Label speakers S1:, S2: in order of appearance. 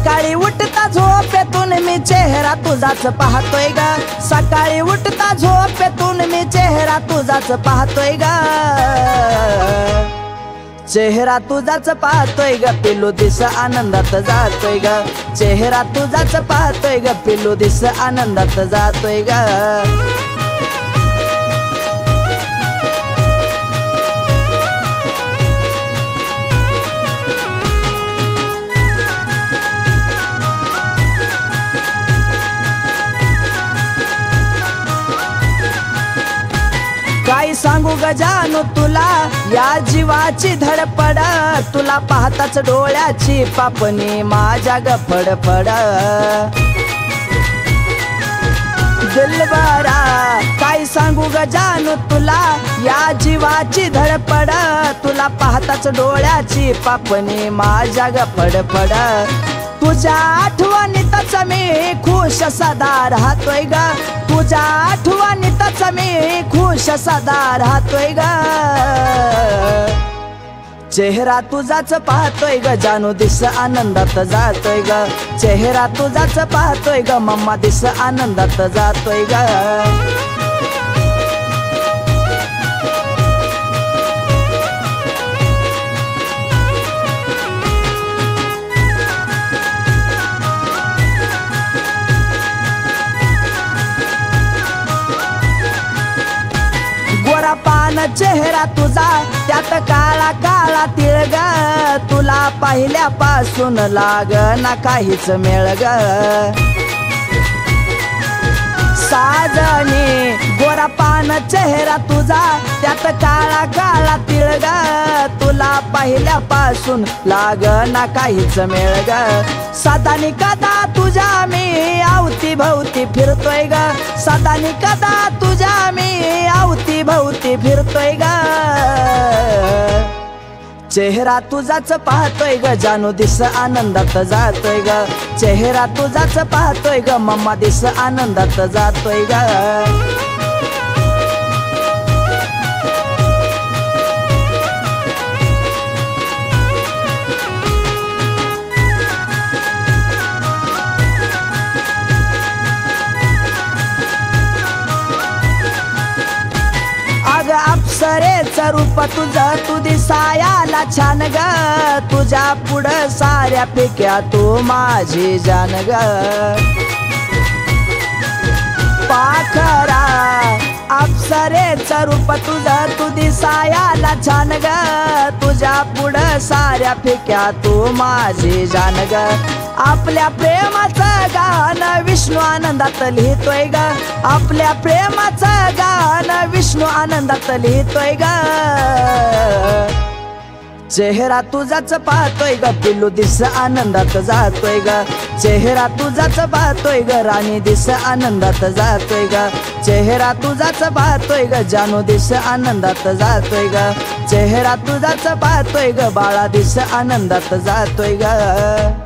S1: सकाळी उठता झोपेतून मी चेहरा तुझाच पाहतोय ग, सकाळी उठता झोपेतून मी चेहरा तुझाच पाहतोय ग, चेहरा तुझाच पाहतोय ग पिल्लू दिस आनंदात जातोय ग, चेहरा तुझाच पाहतोय ग पिल्लू दिस आनंदात जातोय ग। काय सांगू ग जानू तुला या जीवाची धडपड, तुला पाहताच डोळ्याची पापणी माझ्या ग फडफड। दिलबरा काय सांगू ग जानू तुला या जीवाची धडपड, तुला पाहताच डोळ्याची पापणी माझ्या ग फडफड। तुझ्या आठवणीतच मी खुश सदा राहतोय ग, तुझ्या आठवणीतच मी खुश सदा राहतोय ग, चेहरा तुझाच पाहतोय ग जानू दिस आनंदात जातोय ग, चेहरा तुझाच पाहतोय ग मम्मा दिस आनंदात जातोय ग। गोरा पान चेहरा तुझा त्यात काळा काळा तिळग, तुला पाहिल्यापासून लाग ना काहीच मेळ ग, साजणी गोरा पान चेहरा तुझा त्यात काळा काळा तिळग, तुला पाहिल्यापासून लाग ना काहीच मेळ ग, सदानी कदा तुझ्या मी अवती भवती फिरतोय ग, सदानी कदा तुझ्या मी अवती भवती फिरतोय ग, चेहरा तुझाच पाहतोय ग जानू दिस आनंदात जातोय ग, चेहरा तुझाच पाहतोय ग मम्मा दिस आनंदात जातोय ग। अप्सरेचं रूप तुझं तू दिसायाला छान ग, तुझ्या पुढं साऱ्या पिक्या तू माझी जान ग, पाखरा अप्सरेचं रूप तुझं तू दिसायाला छान ग, तुझ्या पुढं साऱ्या पिक्या तू माझी जान ग, आपल्या प्रेमाचं गाणं विष्णू आनंदात लिहितोय ग, आपल्या प्रेमाचं गाणं विष्णू आनंदात लिहितोय ग, चेहरा तुझाच पाहतोय ग पिल्लू दिस आनंदात जातोय ग, चेहरा तुझाच पाहतोय ग राणी दिस आनंदात जातोय ग, चेहरा तुझाच पाहतोय ग जानू दिस आनंदात जातोय ग, चेहरा तुझाच पाहतोय ग बाळा दिस आनंदात जातोय ग।